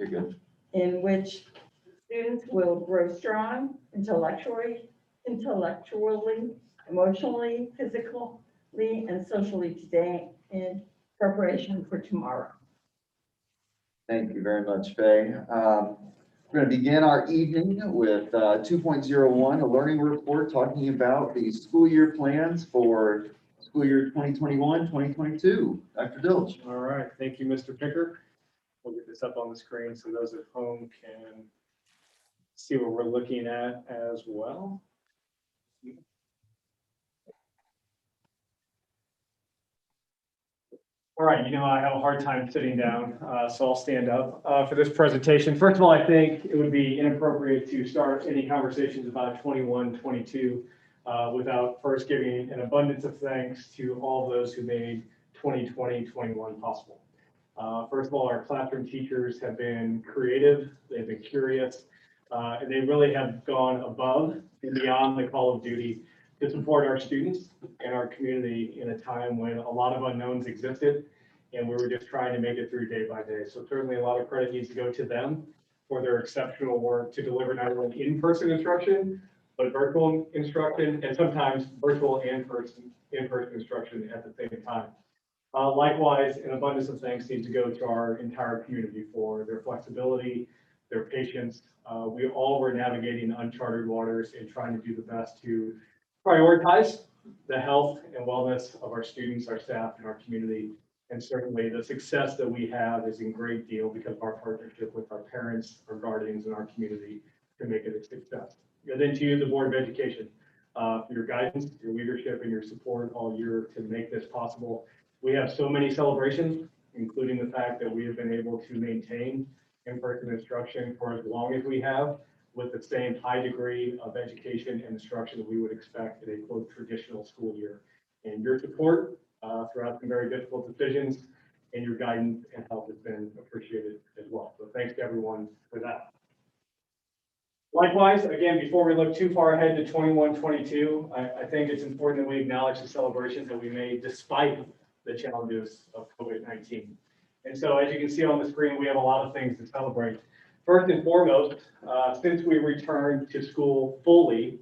You're good. in which students will grow strong intellectually, emotionally, physically, and socially today in preparation for tomorrow. Thank you very much, Faye. We're going to begin our evening with 2.01, a learning report talking about the school year plans for school year 2021-2022. Dr. Dilch. All right, thank you, Mr. Picker. We'll get this up on the screen so those at home can see what we're looking at as well. All right, I have a hard time sitting down, so I'll stand up for this presentation. First of all, I think it would be inappropriate to start any conversations about 21-22 without first giving an abundance of thanks to all those who made 2020-21 possible. First of all, our classroom teachers have been creative, they've been curious, and they really have gone above and beyond the call of duty to support our students and our community in a time when a lot of unknowns existed and we were just trying to make it through day by day. So certainly a lot of credit needs to go to them for their exceptional work to deliver not only in-person instruction, but virtual instruction, and sometimes virtual and in-person instruction at the same time. Likewise, an abundance of thanks needs to go to our entire community for their flexibility, their patience. We all were navigating uncharted waters and trying to do the best to prioritize the health and wellness of our students, our staff, and our community. And certainly the success that we have is in great deal because of our partnership with our parents, our guardians, and our community to make it a success. And then to you, the Board of Education, for your guidance, your leadership, and your support all year to make this possible. We have so many celebrations, including the fact that we have been able to maintain in-person instruction for as long as we have, with the same high degree of education and instruction that we would expect in a quote traditional school year. And your support throughout some very difficult decisions and your guidance and help has been appreciated as well. So thanks to everyone for that. Likewise, again, before we look too far ahead to 21-22, I think it's important that we acknowledge the celebrations that we made despite the challenges of COVID-19. And so as you can see on the screen, we have a lot of things to celebrate. First and foremost, since we returned to school fully,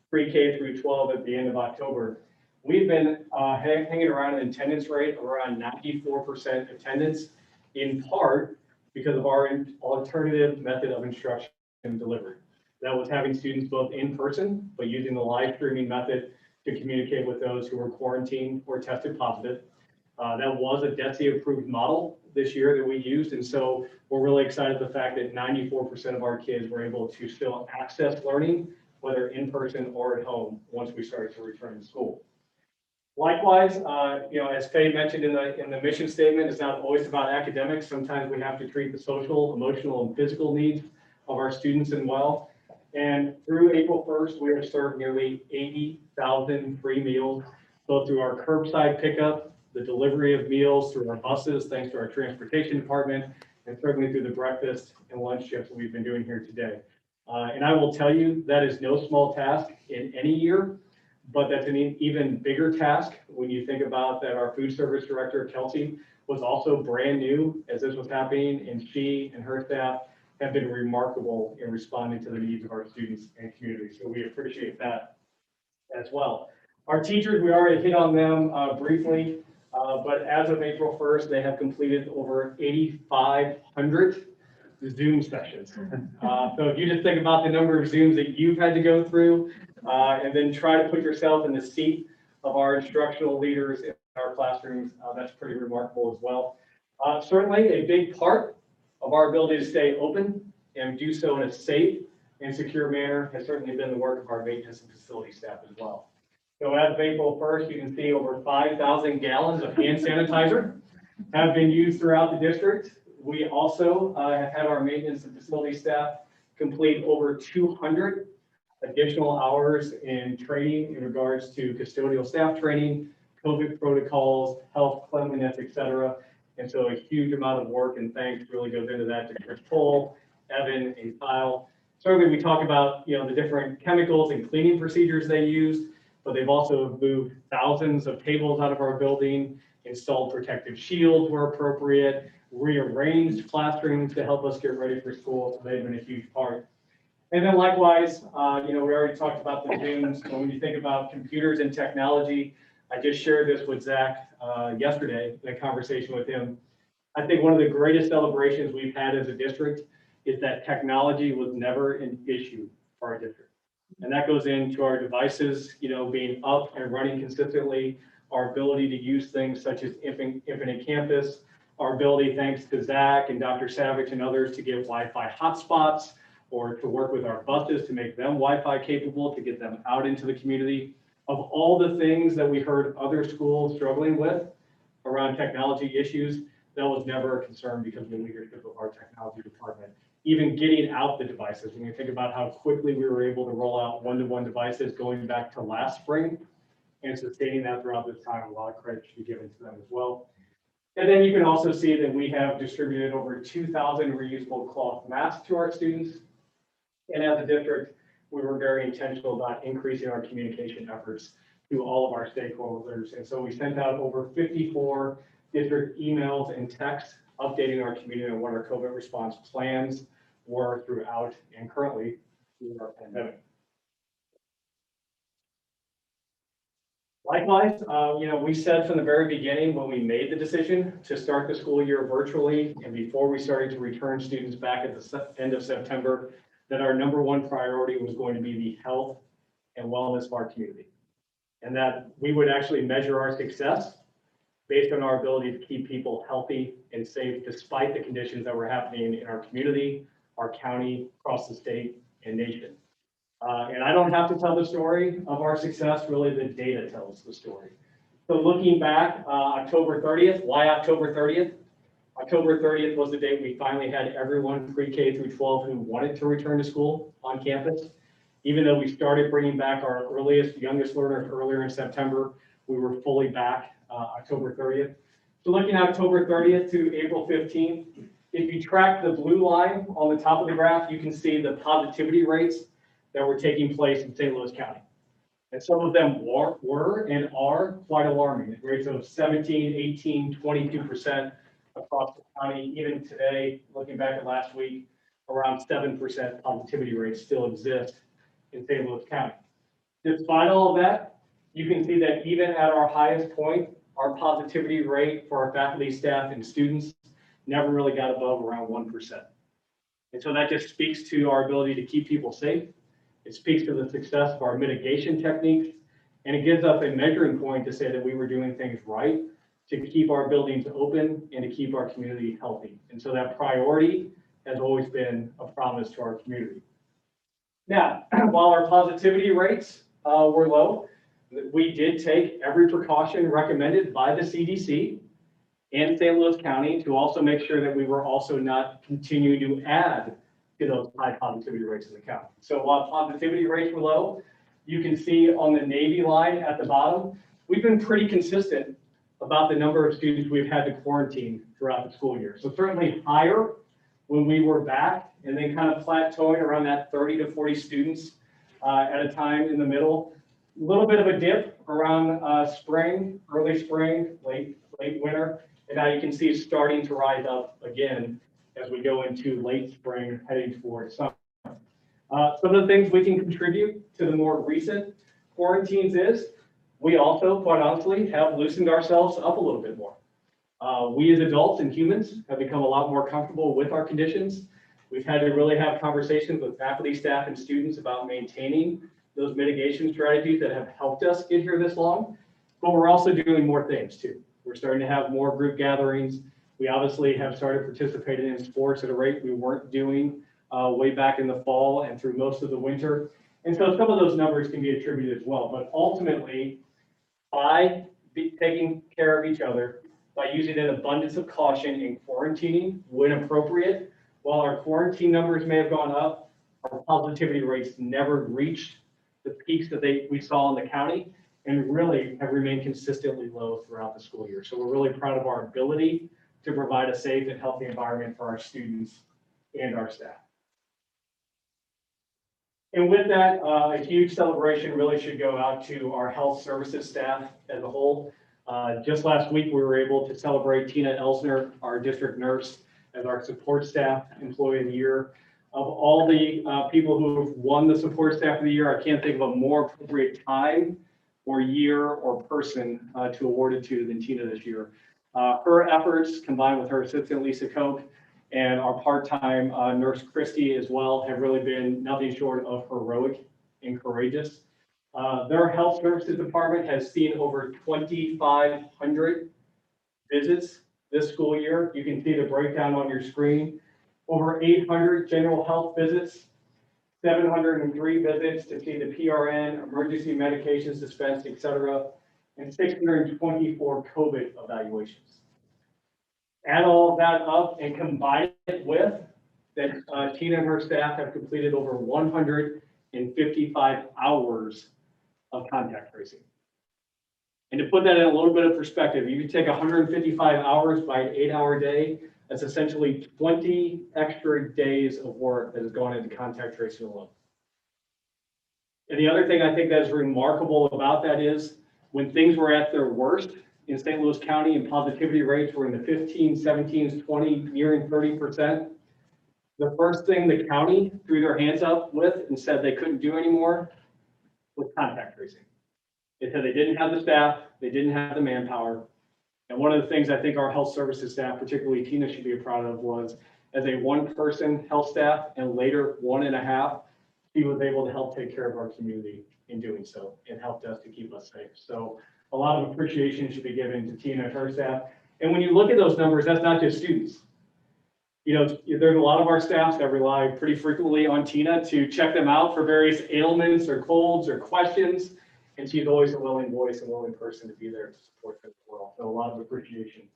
pre-K through 12 at the end of October, we've been hanging around an attendance rate of around 94% attendance, in part because of our alternative method of instruction and delivery. That was having students both in person, but using the live streaming method to communicate with those who were quarantined or tested positive. That was a DESE approved model this year that we used. And so we're really excited the fact that 94% of our kids were able to still access learning, whether in person or at home, once we started to return to school. Likewise, as Faye mentioned in the mission statement, it's not always about academics. Sometimes we have to treat the social, emotional, and physical needs of our students as well. And through April 1st, we have served nearly 80,000 free meals, both through our curbside pickup, the delivery of meals through our buses, thanks to our transportation department, and certainly through the breakfast and lunch shifts that we've been doing here today. And I will tell you, that is no small task in any year, but that's an even bigger task when you think about that our food service director, Kelsey, was also brand new as this was happening, and she and her staff have been remarkable in responding to the needs of our students and community. So we appreciate that as well. Our teachers, we already hit on them briefly, but as of April 1st, they have completed over 8,500 Zoom sessions. So if you just think about the number of Zooms that you've had to go through, and then try to put yourself in the seat of our instructional leaders in our classrooms, that's pretty remarkable as well. Certainly a big part of our ability to stay open and do so in a safe and secure manner has certainly been the work of our maintenance and facility staff as well. So as of April 1st, you can see over 5,000 gallons of hand sanitizer have been used throughout the district. We also have had our maintenance and facility staff complete over 200 additional hours in training in regards to custodial staff training, COVID protocols, health, cleanliness, et cetera. And so a huge amount of work and thanks really goes into that to Chris Cole, Evan, and Kyle. Certainly we talk about the different chemicals and cleaning procedures they used, but they've also moved thousands of tables out of our building, installed protective shields where appropriate, rearranged classrooms to help us get ready for school. So they've been a huge part. And then likewise, we already talked about the Zooms. But when you think about computers and technology, I just shared this with Zach yesterday in a conversation with him. I think one of the greatest celebrations we've had as a district is that technology was never an issue for our district. And that goes into our devices, being up and running consistently, our ability to use things such as Infinite Campus, our ability, thanks to Zach and Dr. Savage and others, to get Wi-Fi hotspots or to work with our buses to make them Wi-Fi capable, to get them out into the community. Of all the things that we heard other schools struggling with around technology issues, that was never a concern because of the leadership of our technology department. Even getting out the devices, when you think about how quickly we were able to roll out one-to-one devices going back to last spring and sustaining that throughout this time, a lot of credit should be given to them as well. And then you can also see that we have distributed over 2,000 reusable cloth masks to our students. And as a district, we were very intentional about increasing our communication efforts to all of our stakeholders. And so we sent out over 54 district emails and texts updating our community on what our COVID response plans were throughout and currently through our pandemic. Likewise, we said from the very beginning when we made the decision to start the school year virtually and before we started to return students back at the end of September, that our number one priority was going to be the health and wellness of our community. And that we would actually measure our success based on our ability to keep people healthy and safe despite the conditions that were happening in our community, our county, across the state and nation. And I don't have to tell the story of our success, really the data tells the story. So looking back, October 30th, why October 30th? October 30th was the date we finally had everyone pre-K through 12 who wanted to return to school on campus. Even though we started bringing back our youngest learners earlier in September, we were fully back October 30th. So looking at October 30th to April 15th, if you track the blue line on the top of the graph, you can see the positivity rates that were taking place in St. Louis County. And some of them were and are quite alarming, at rates of 17, 18, 22% across the county. Even today, looking back at last week, around 7% positivity rates still exist in St. Louis County. Despite all of that, you can see that even at our highest point, our positivity rate for our faculty, staff, and students never really got above around 1%. And so that just speaks to our ability to keep people safe. It speaks to the success of our mitigation techniques, and it gives us a measuring point to say that we were doing things right to keep our buildings open and to keep our community healthy. And so that priority has always been a promise to our community. Now, while our positivity rates were low, we did take every precaution recommended by the CDC and St. Louis County to also make sure that we were also not continuing to add to those high positivity rates in the county. So while positivity rates were low, you can see on the navy line at the bottom, we've been pretty consistent about the number of students we've had to quarantine throughout the school year. So certainly higher when we were back, and then kind of plateauing around that 30 to 40 students at a time in the middle. A little bit of a dip around spring, early spring, late winter, and now you can see it's starting to rise up again as we go into late spring, heading towards summer. Some of the things we can contribute to the more recent quarantines is we also, quite honestly, have loosened ourselves up a little bit more. We as adults and humans have become a lot more comfortable with our conditions. We've had to really have conversations with faculty, staff, and students about maintaining those mitigation strategies that have helped us get here this long, but we're also doing more things too. We're starting to have more group gatherings. We obviously have started participating in sports at a rate we weren't doing way back in the fall and through most of the winter. And so some of those numbers can be attributed as well, but ultimately by taking care of each other, by using an abundance of caution in quarantining when appropriate, while our quarantine numbers may have gone up, our positivity rates never reached the peaks that we saw in the county and really have remained consistently low throughout the school year. So we're really proud of our ability to provide a safe and healthy environment for our students and our staff. And with that, a huge celebration really should go out to our health services staff as a whole. Just last week, we were able to celebrate Tina Elsner, our district nurse, as our support staff employee of the year. Of all the people who have won the support staff of the year, I can't think of a more appropriate time or year or person to award it to than Tina this year. Her efforts, combined with her assistant Lisa Koch and our part-time nurse Christy as well, have really been nothing short of heroic and courageous. Their health services department has seen over 2,500 visits this school year. You can see the breakdown on your screen. Over 800 general health visits, 703 visits to see the PRN, emergency medications dispensed, et cetera, and 624 COVID evaluations. Add all of that up and combine it with that Tina and her staff have completed over 155 hours of contact tracing. And to put that in a little bit of perspective, you take 155 hours by an 8-hour day, that's essentially 20 extra days of work that has gone into contact tracing alone. And the other thing I think that is remarkable about that is when things were at their worst in St. Louis County and positivity rates were in the 15, 17s, 20, nearing 30%, the first thing the county threw their hands up with and said they couldn't do anymore was contact tracing. They said they didn't have the staff, they didn't have the manpower. And one of the things I think our health services staff, particularly Tina, should be proud of was as a one-person health staff and later 1.5, she was able to help take care of our community in doing so and helped us to keep us safe. So a lot of appreciation should be given to Tina and her staff. And when you look at those numbers, that's not just students. You know, there's a lot of our staff that rely pretty frequently on Tina to check them out for various ailments or colds or questions. And she's always a willing voice and willing person to be there to support them as well. So a lot of appreciation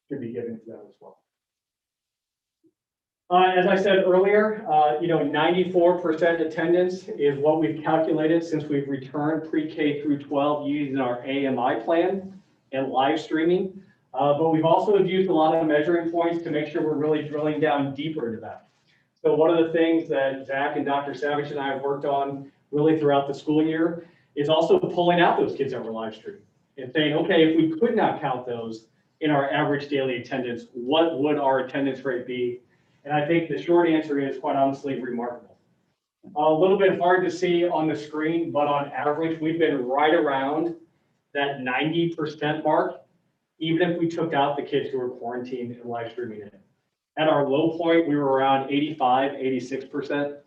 should be given to them as well. As I said earlier, 94% attendance is what we've calculated since we've returned pre-K through 12 using our AMI plan and live streaming. But we've also used a lot of measuring points to make sure we're really drilling down deeper into that. So one of the things that Zach and Dr. Savage and I have worked on really throughout the school year is also pulling out those kids that were live streaming and saying, okay, if we could not count those in our average daily attendance, what would our attendance rate be? And I think the short answer is quite honestly remarkable. A little bit hard to see on the screen, but on average, we've been right around that 90% mark, even if we took out the kids who were quarantined and live streaming it. At our low point, we were around 85, 86%.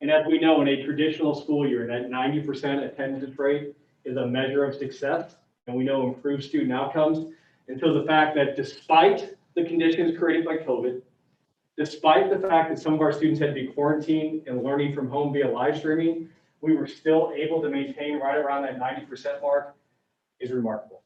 And as we know, in a traditional school year, that 90% attendance rate is a measure of success, and we know improved student outcomes. And so the fact that despite the conditions created by COVID, despite the fact that some of our students had to be quarantined and learning from home via live streaming, we were still able to maintain right around that 90% mark is remarkable.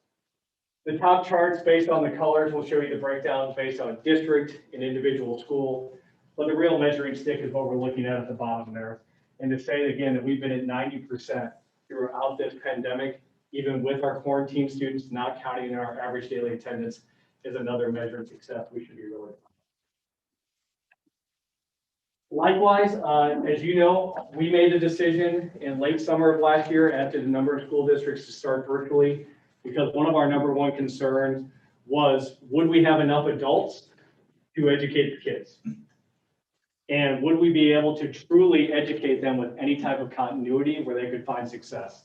The top charts based on the colors will show you the breakdowns based on district and individual school. But the real measuring stick is what we're looking at the bottom there. And to say again that we've been at 90% throughout this pandemic, even with our quarantine students not counting in our average daily attendance, is another measure of success we should be really proud of. Likewise, as you know, we made a decision in late summer of last year after the number of school districts to start virtually, because one of our number one concerns was, would we have enough adults to educate the kids? And would we be able to truly educate them with any type of continuity where they could find success?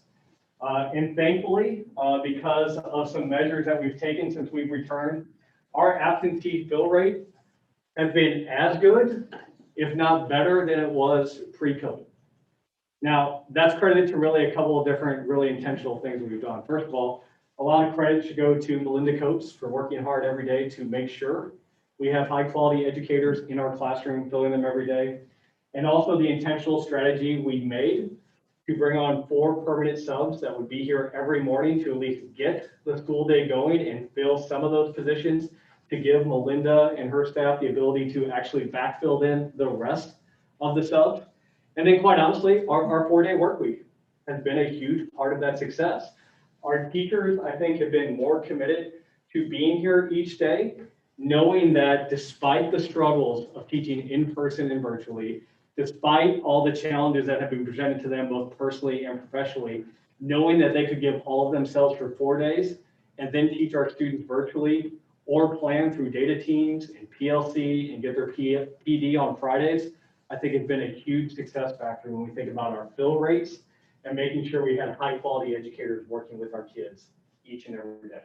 And thankfully, because of some measures that we've taken since we've returned, our absentee fill rate has been as good, if not better, than it was pre-COVID. Now, that's credited to really a couple of different really intentional things that we've done. First of all, a lot of credit should go to Melinda Coates for working hard every day to make sure we have high quality educators in our classroom, filling them every day. And also the intentional strategy we made to bring on 4 permanent subs that would be here every morning to at least get the school day going and fill some of those positions to give Melinda and her staff the ability to actually backfill in the rest of the subs. And then quite honestly, our 4-day work week has been a huge part of that success. Our teachers, I think, have been more committed to being here each day, knowing that despite the struggles of teaching in person and virtually, despite all the challenges that have been presented to them both personally and professionally, knowing that they could give all of themselves for 4 days and then teach our students virtually or plan through data teams and PLC and get their PD on Fridays, I think it's been a huge success factor when we think about our fill rates and making sure we had high quality educators working with our kids each and every day.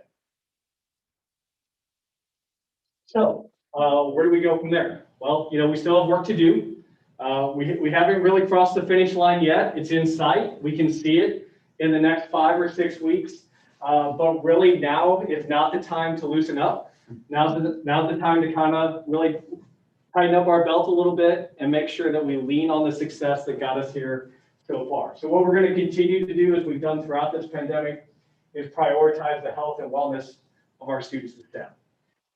So where do we go from there? Well, we still have work to do. We haven't really crossed the finish line yet. It's in sight. We can see it in the next 5 or 6 weeks. But really now is not the time to loosen up. Now's the time to kind of really tighten up our belt a little bit and make sure that we lean on the success that got us here so far. So what we're going to continue to do, as we've done throughout this pandemic, is prioritize the health and wellness of our students and staff.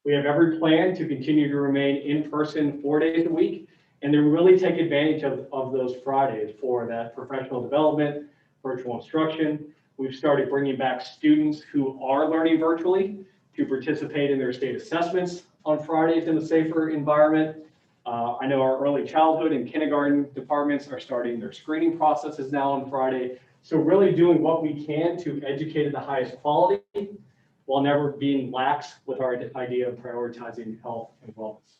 We have every plan to continue to remain in person 4 days a week, and then really take advantage of those Fridays for that professional development, virtual instruction. We've started bringing back students who are learning virtually to participate in their state assessments on Fridays in a safer environment. I know our early childhood and kindergarten departments are starting their screening processes now on Friday. So really doing what we can to educate at the highest quality while never being lax with our idea of prioritizing health and wellness.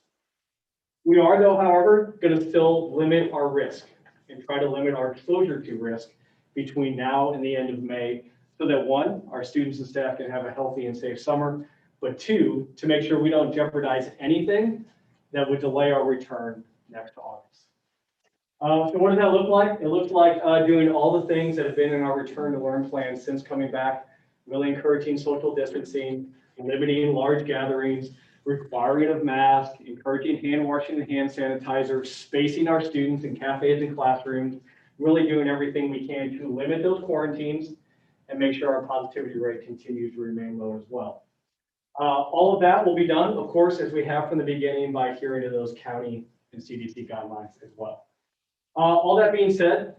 We are, though, however, going to still limit our risk and try to limit our exposure to risk between now and the end of May, so that one, our students and staff can have a healthy and safe summer, but two, to make sure we don't jeopardize anything that would delay our return next August. So what does that look like? It looks like doing all the things that have been in our return to learn plan since coming back, really encouraging social distancing, limiting large gatherings, requiring of masks, encouraging hand washing and hand sanitizer, spacing our students in cafes and classrooms, really doing everything we can to limit those quarantines and make sure our positivity rate continues to remain low as well. All of that will be done, of course, as we have from the beginning, by adhering to those county and CDC guidelines as well. All that being said,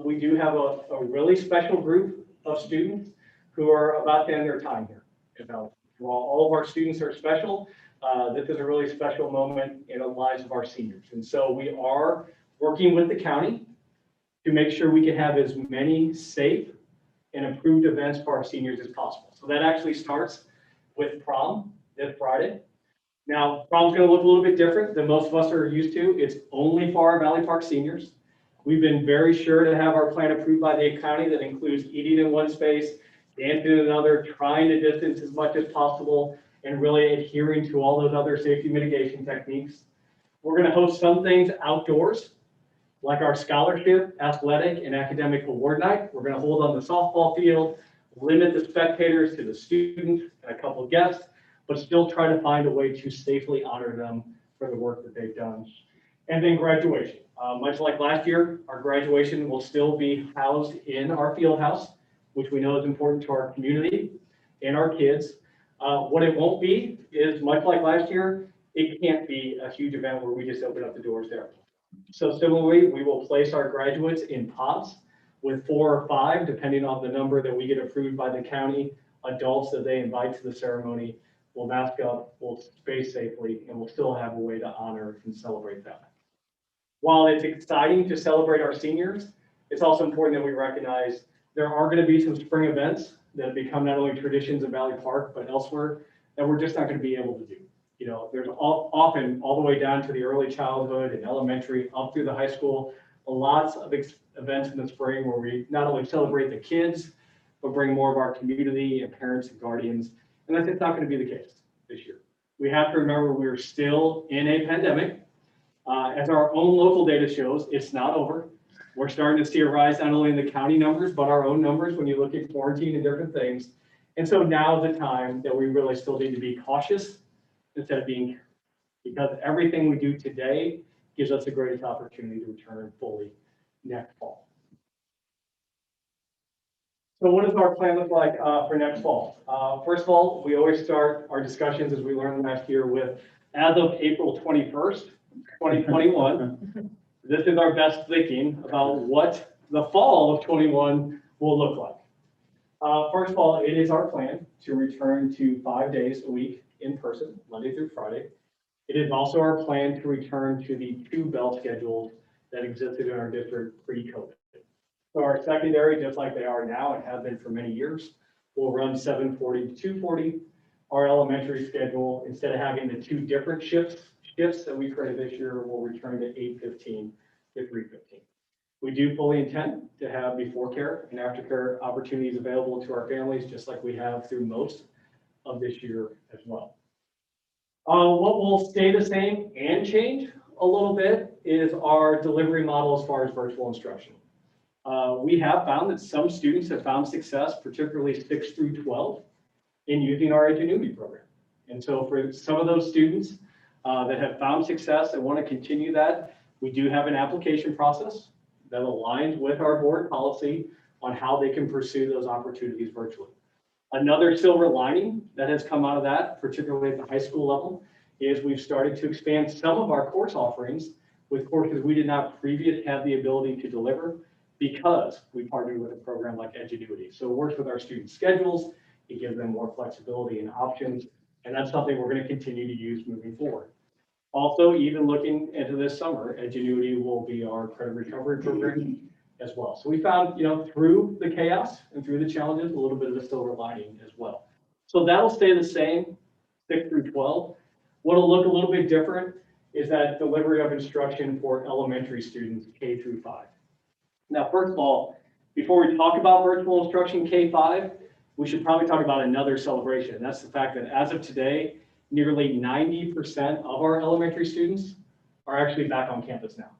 we do have a really special group of students who are about to end their time here. While all of our students are special, this is a really special moment in the lives of our seniors. And so we are working with the county to make sure we can have as many safe and approved events for our seniors as possible. So that actually starts with prom this Friday. Now, prom's going to look a little bit different than most of us are used to. It's only for our Valley Park seniors. We've been very sure to have our plan approved by the county that includes eating in one space, dancing in another, trying to distance as much as possible, and really adhering to all those other safety mitigation techniques. We're going to host some things outdoors, like our scholarship, athletic, and academic award night. We're going to hold on the softball field, limit the spectators to the students and a couple of guests, but still try to find a way to safely honor them for the work that they've done. And then graduation. Much like last year, our graduation will still be housed in our field house, which we know is important to our community and our kids. What it won't be is, much like last year, it can't be a huge event where we just open up the doors there. So similarly, we will place our graduates in pods with 4 or 5, depending on the number that we get approved by the county, adults that they invite to the ceremony. We'll mask up, we'll space safely, and we'll still have a way to honor and celebrate them. While it's exciting to celebrate our seniors, it's also important that we recognize there are going to be some spring events that have become not only traditions in Valley Park, but elsewhere, that we're just not going to be able to do. There's often all the way down to the early childhood and elementary, up through the high school, lots of events in the spring where we not only celebrate the kids, but bring more of our community and parents and guardians. And that's not going to be the case this year. We have to remember we're still in a pandemic. As our own local data shows, it's not over. We're starting to see a rise not only in the county numbers, but our own numbers when you look at quarantine and different things. And so now is the time that we really still need to be cautious instead of being, because everything we do today gives us the greatest opportunity to return fully next fall. So what does our plan look like for next fall? First of all, we always start our discussions, as we learned last year, with as of April 21st, 2021. This is our best thinking about what the fall of 21 will look like. First of all, it is our plan to return to 5 days a week in person, Monday through Friday. It is also our plan to return to the 2 bell schedules that existed in our district pre-COVID. So our secondary, just like they are now and have been for many years, will run 7:40 to 2:40. Our elementary schedule, instead of having the two different shifts that we created this year, will return to 8:15 to 3:15. We do fully intend to have before care and after care opportunities available to our families, just like we have through most of this year as well. What will stay the same and change a little bit is our delivery model as far as virtual instruction. We have found that some students have found success, particularly 6 through 12, in using our Ingenuity program. And so for some of those students that have found success and want to continue that, we do have an application process that aligns with our board policy on how they can pursue those opportunities virtually. Another silver lining that has come out of that, particularly at the high school level, is we've started to expand some of our course offerings with courses we did not previously have the ability to deliver because we partnered with a program like Ingenuity. So it works with our student schedules, it gives them more flexibility and options, and that's something we're going to continue to use moving forward. Also, even looking into this summer, Ingenuity will be our credit recovery program as well. So we found, through the chaos and through the challenges, a little bit of a silver lining as well. So that'll stay the same, 6 through 12. What'll look a little bit different is that delivery of instruction for elementary students, K through 5. Now, first of all, before we talk about virtual instruction K-5, we should probably talk about another celebration. That's the fact that as of today, nearly 90% of our elementary students are actually back on campus now.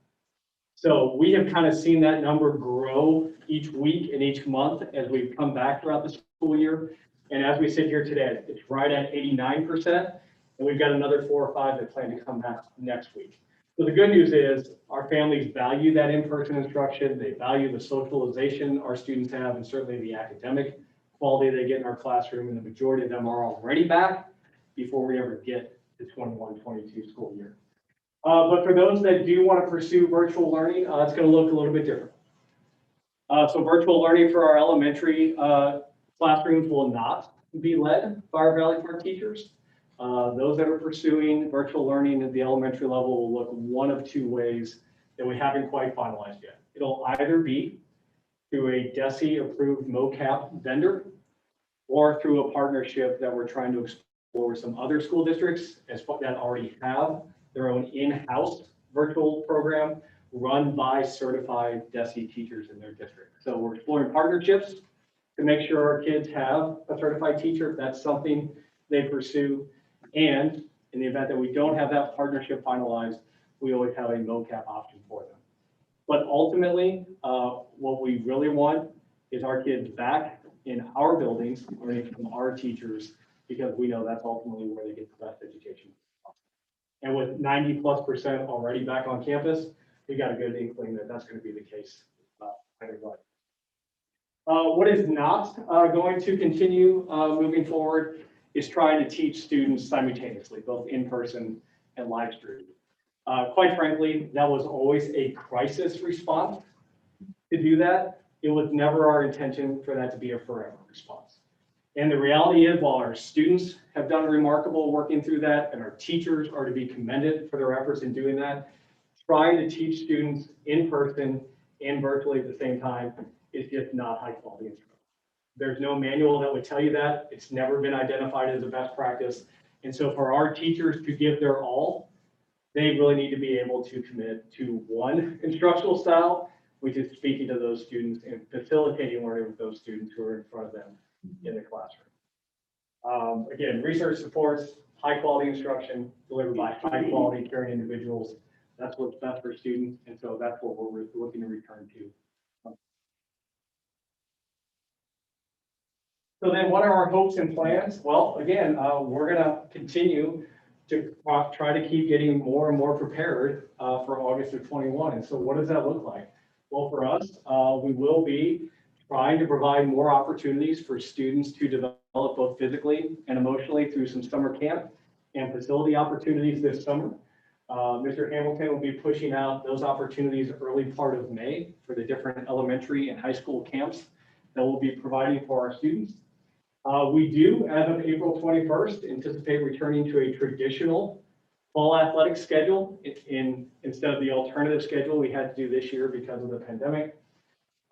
So we have kind of seen that number grow each week and each month as we've come back throughout the school year. And as we sit here today, it's right at 89%. And we've got another 4 or 5 that plan to come back next week. So the good news is our families value that in-person instruction. They value the socialization our students have and certainly the academic quality they get in our classroom. And the majority of them are already back before we ever get to 21-22 school year. But for those that do want to pursue virtual learning, it's going to look a little bit different. So virtual learning for our elementary classrooms will not be led by our Valley Park teachers. Those that are pursuing virtual learning at the elementary level will look one of 2 ways that we haven't quite finalized yet. It'll either be through a DESE approved MOCAP vendor or through a partnership that we're trying to explore with some other school districts that already have their own in-house virtual program run by certified DESE teachers in their district. So we're exploring partnerships to make sure our kids have a certified teacher if that's something they pursue. And in the event that we don't have that partnership finalized, we always have a MOCAP option for them. But ultimately, what we really want is our kids back in our buildings, learning from our teachers, because we know that's ultimately where they get the best education. And with 90+% already back on campus, we got a good inkling that that's going to be the case either way. What is not going to continue moving forward is trying to teach students simultaneously, both in person and live stream. Quite frankly, that was always a crisis response to do that. It was never our intention for that to be a forever response. And the reality is, while our students have done remarkable working through that, and our teachers are to be commended for their efforts in doing that, trying to teach students in person and virtually at the same time is just not high quality instruction. There's no manual that would tell you that. It's never been identified as a best practice. And so for our teachers to give their all, they really need to be able to commit to one instructional style, which is speaking to those students and facilitating learning with those students who are in front of them in the classroom. Again, research supports high quality instruction delivered by high quality caring individuals. That's what's best for students. And so that's what we're looking to return to. So then what are our hopes and plans? Well, again, we're going to continue to try to keep getting more and more prepared for August of 21. And so what does that look like? Well, for us, we will be trying to provide more opportunities for students to develop both physically and emotionally through some summer camp and facility opportunities this summer. Mr. Hamilton will be pushing out those opportunities early part of May for the different elementary and high school camps that we'll be providing for our students. We do, as of April 21st, anticipate returning to a traditional fall athletic schedule instead of the alternative schedule we had to do this year because of the pandemic.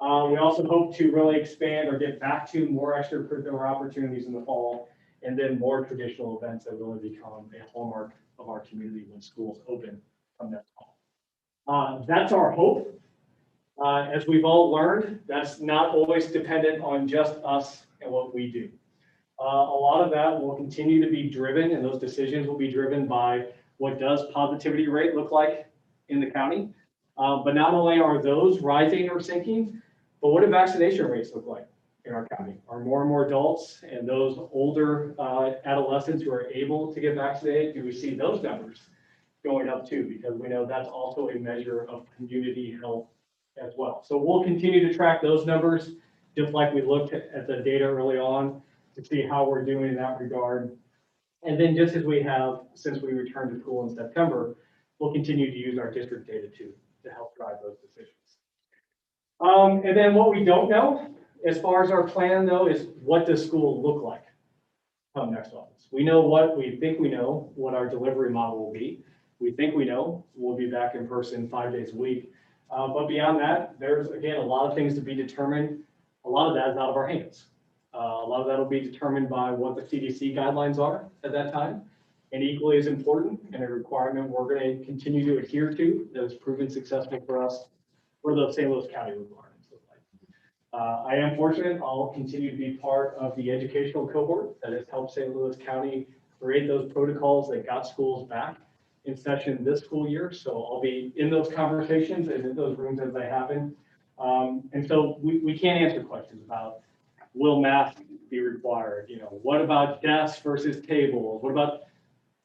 We also hope to really expand or get back to more extracurricular opportunities in the fall, and then more traditional events that really become a hallmark of our community when schools open come next fall. That's our hope. As we've all learned, that's not always dependent on just us and what we do. A lot of that will continue to be driven, and those decisions will be driven by what does positivity rate look like in the county. But not only are those rising or sinking, but what do vaccination rates look like in our county? Are more and more adults and those older adolescents who are able to get vaccinated, do we see those numbers going up too? Because we know that's also a measure of community health as well. So we'll continue to track those numbers, just like we looked at the data early on to see how we're doing in that regard. And then just as we have since we returned to school in September, we'll continue to use our district data too to help drive those decisions. And then what we don't know, as far as our plan though, is what does school look like come next August? We know what we think we know, what our delivery model will be. We think we know we'll be back in person 5 days a week. But beyond that, there's, again, a lot of things to be determined. A lot of that is out of our hands. A lot of that will be determined by what the CDC guidelines are at that time. And equally as important, and a requirement we're going to continue to adhere to that has proven successful for us, for those St. Louis County requirements look like. I am fortunate, I'll continue to be part of the educational cohort that has helped St. Louis County create those protocols that got schools back in session this school year. So I'll be in those conversations and in those rooms as they happen. And so we can't answer questions about will masks be required? You know, what about desks versus tables? What about,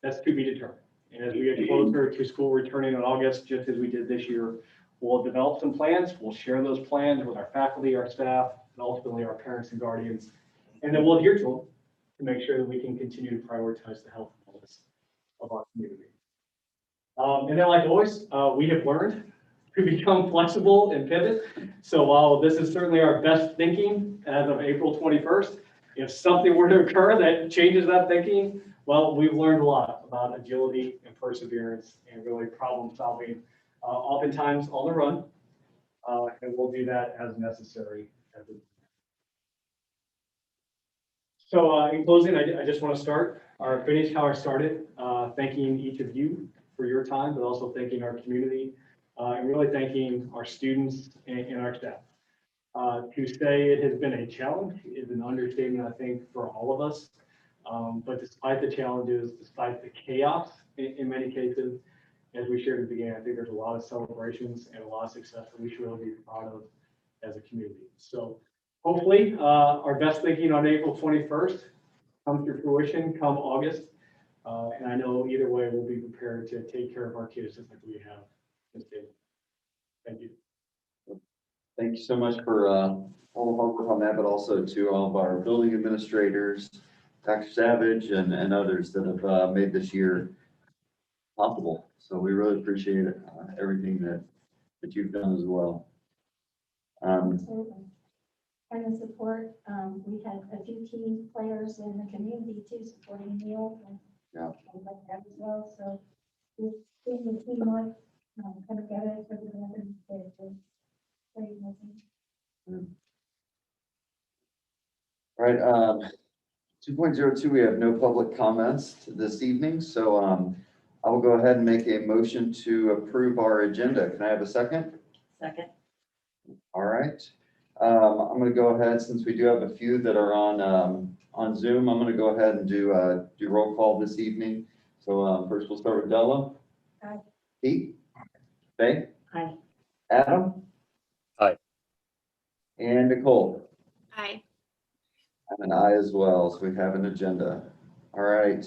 that's to be determined. And as we get closer to school returning in August, just as we did this year, we'll develop some plans. We'll share those plans with our faculty, our staff, and ultimately our parents and guardians. And then we'll adhere to them to make sure that we can continue to prioritize the health and wellness of our community. And then, like always, we have learned to become flexible and pivot. So while this is certainly our best thinking as of April 21st, if something were to occur that changes that thinking, well, we've learned a lot about agility and perseverance and really problem solving, oftentimes on the run. And we'll do that as necessary. So in closing, I just want to finish how I started, thanking each of you for your time, but also thanking our community and really thanking our students and our staff. To say it has been a challenge is an understatement, I think, for all of us. But despite the challenges, despite the chaos in many cases, as we shared at the beginning, I think there's a lot of celebrations and a lot of success that we should really be proud of as a community. So hopefully our best thinking on April 21st comes to fruition come August. And I know either way, we'll be prepared to take care of our kids just like we have this day. Thank you. Thank you so much for all the hard work on that, but also to all of our building administrators, Dr. Savage, and others that have made this year possible. So we really appreciate it, everything that you've done as well. Absolutely. And the support, we had a few team players in the community too, supporting meals and things like that as well. So this thing with teamwork, come together for the benefit of the great message. All right, 2.02, we have no public comments this evening, so I will go ahead and make a motion to approve our agenda. Can I have a second? Second. All right. I'm going to go ahead, since we do have a few that are on Zoom, I'm going to go ahead and do roll call this evening. So first we'll start with Della. Aye. Pete? Faye? Aye. Adam? Aye. And Nicole? Aye. I'm an aye as well, so we have an agenda. All right.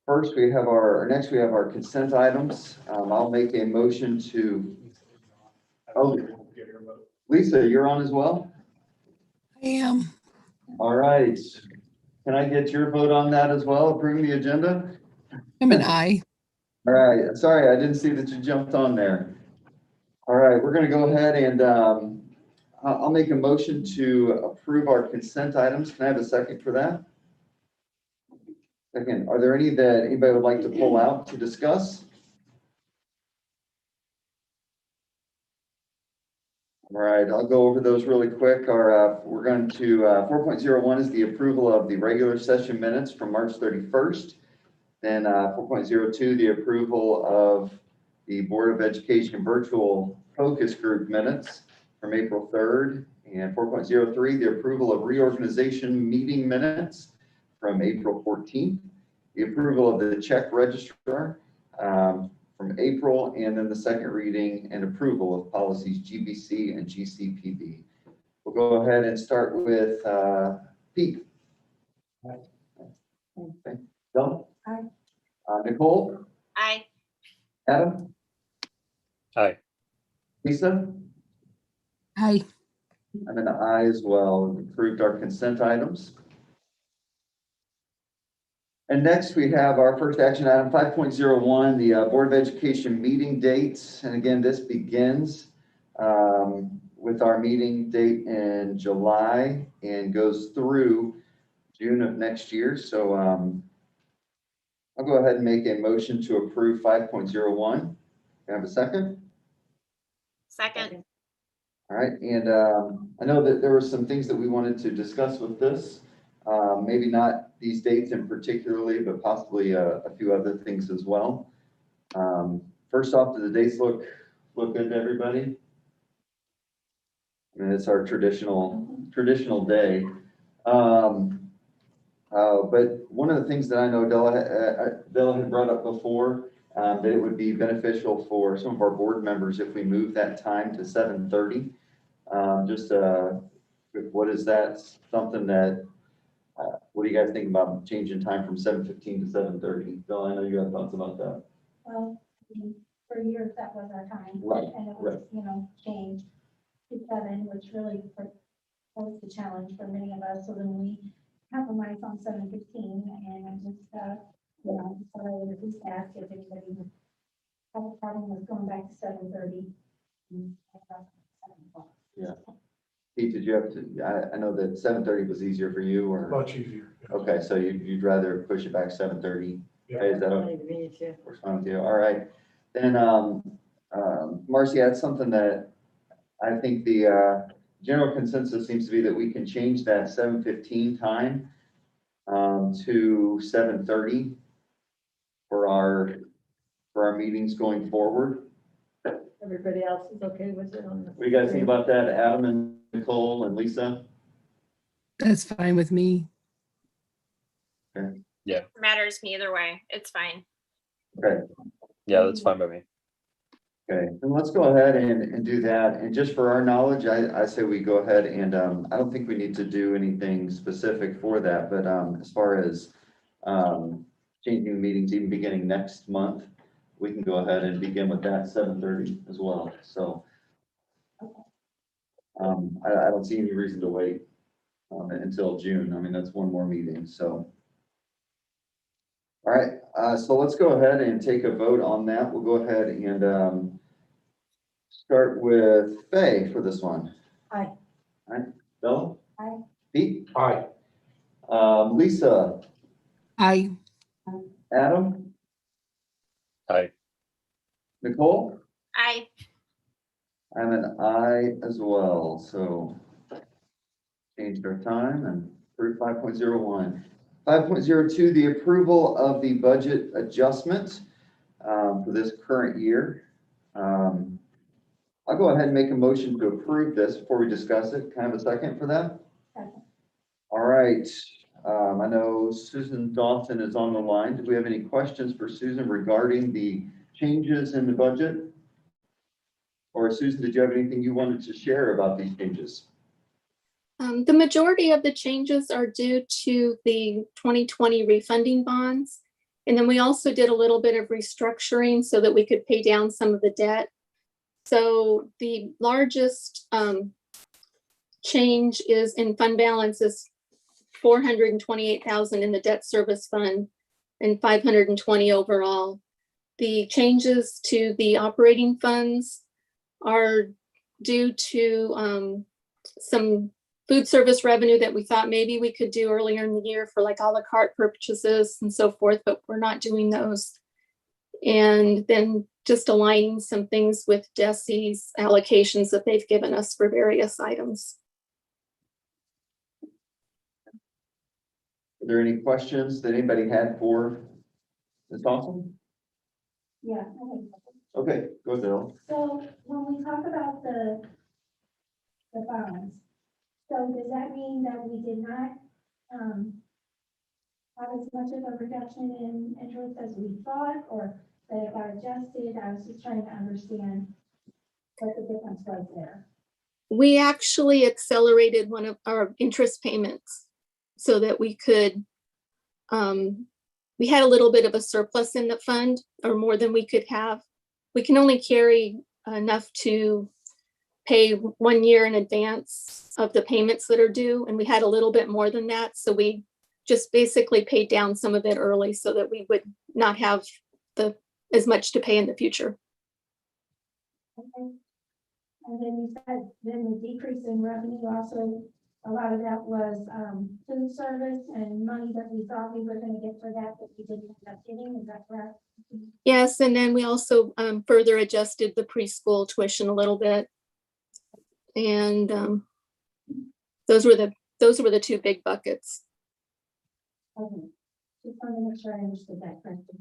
Next we have our consent items. I'll make a motion to, Lisa, you're on as well? I am. All right. Can I get your vote on that as well, approving the agenda? I'm an I. All right, sorry, I didn't see that you jumped on there. All right, we're gonna go ahead and I'll make a motion to approve our consent items. Can I have a second for that? Second, are there any that anybody would like to pull out to discuss? All right, I'll go over those really quick. We're going to, 4.01 is the approval of the regular session minutes from March 31st. Then 4.02, the approval of the Board of Education virtual focus group minutes from April 3rd. And 4.03, the approval of reorganization meeting minutes from April 14th. The approval of the check registrar from April, and then the second reading and approval of policies GBC and GCPB. We'll go ahead and start with Pete. Okay. Bill? Aye. Nicole? Aye. Adam? Aye. Lisa? Aye. I'm an aye as well. We've approved our consent items. And next we have our first action item, 5.01, the Board of Education meeting dates. And again, this begins with our meeting date in July and goes through June of next year. So I'll go ahead and make a motion to approve 5.01. Can I have a second? Second. All right, and I know that there were some things that we wanted to discuss with this. Maybe not these dates in particularly, but possibly a few other things as well. First off, do the dates look good to everybody? I mean, it's our traditional day. But one of the things that I know Della had brought up before, that it would be beneficial for some of our board members if we move that time to 7:30. What is that? Something that, what do you guys think about changing time from 7:15 to 7:30? Bill, I know you have thoughts about that. Well, I mean, for years, that was our time. Right, And it was, changed to 7, which really was the challenge for many of us. So then we compromised on 7:15, and I just, so I would at least ask if anybody would have a problem with going back to 7:30. Yeah. Pete, did you have to, I know that 7:30 was easier for you, or? Much easier. Yeah. Okay, so you'd rather push it back 7:30? Yeah. Okay, is that okay? Me too. Works fine with you. All right. Then, Marcy, that's something that I think the general consensus seems to be that we can change that 7:15 time to 7:30 for our meetings going forward. Everybody else is okay with it on the. What do you guys think about that, Adam and Nicole and Lisa? That's fine with me. Matters to me either way. It's fine. Okay. Yeah, that's fine by me. Okay, then let's go ahead and do that. And just for our knowledge, I say we go ahead and, I don't think we need to do anything specific for that, but, as far as, changing the meetings even beginning next month, we can go ahead and begin with that 7:30 as well, so. I don't see any reason to wait, until June. I mean, that's one more meeting, so. All right, so let's go ahead and take a vote on that. We'll go ahead and, start with Faye for this one. Aye. All right, Bill? Aye. Pete? Aye. Lisa? Aye. Adam? Aye. Nicole? Aye. I'm an aye as well, so changed our time and approved 5.01. 5.02, the approval of the budget adjustment for this current year. I'll go ahead and make a motion to approve this before we discuss it. Can I have a second for that? Second. All right. I know Susan Dawson is on the line. Do we have any questions for Susan regarding the changes in the budget? Or Susan, did you have anything you wanted to share about these changes? The majority of the changes are due to the 2020 refunding bonds. And then we also did a little bit of restructuring so that we could pay down some of the debt. So the largest change is in fund balance is 428,000 in the debt service fund and 520 overall. The changes to the operating funds are due to some food service revenue that we thought maybe we could do earlier in the year for like a la carte purchases and so forth, but we're not doing those And then just aligning some things with DESI's allocations that they've given us for various items. Are there any questions that anybody had for Ms. Thompson? Yeah. Okay. Okay, go ahead, Bill. So when we talk about the bonds, so does that mean that we did not, have as much of a reduction in interest as we thought, or that it got adjusted? I was just trying to understand what the difference was there. We actually accelerated one of our interest payments so that we could, we had a little bit of a surplus in the fund, or more than we could have. We can only carry enough to pay 1 year in advance of the payments that are due, and we had a little bit more than that. So we just basically paid down some of it early so that we would not have as much to pay in the future. Okay. And then you said then the decrease in revenue also, a lot of that was food service and money that we thought we were going to get for that we didn't end up getting. Is that correct? Yes, and then we also further adjusted the preschool tuition a little bit. And those were the two big buckets. Okay. Just wanted to make sure I understood that correctly.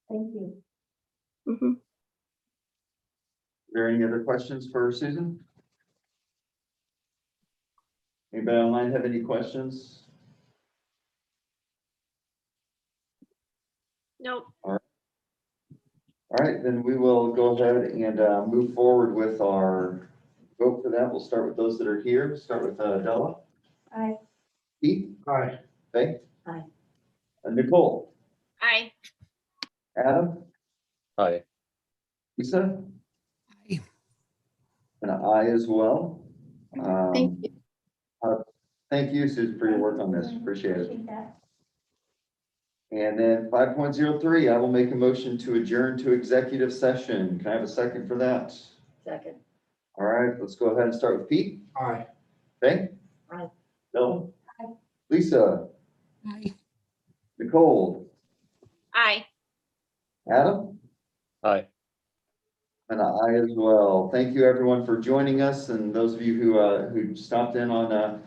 Thank you. Mhm. Are there any other questions for Susan? Anybody online have any questions? Nope. All right, then we will go ahead and move forward with our vote for that. We'll start with those that are here. Start with Della. Aye. Pete. Aye. Faye. Aye. And Nicole. Aye. Adam. Aye. Lisa. Aye. And I as well. Thank you. Thank you, Susan, for your work on this. Appreciate it. Appreciate that. And then 5.03, I will make a motion to adjourn to executive session. Can I have a second for that? Second. All right, let's go ahead and start with Pete. Aye. Faye. Aye. Bill. Aye. Lisa. Aye. Nicole. Aye. Adam. Aye. And I as well. Thank you, everyone, for joining us, and those of you who stopped in on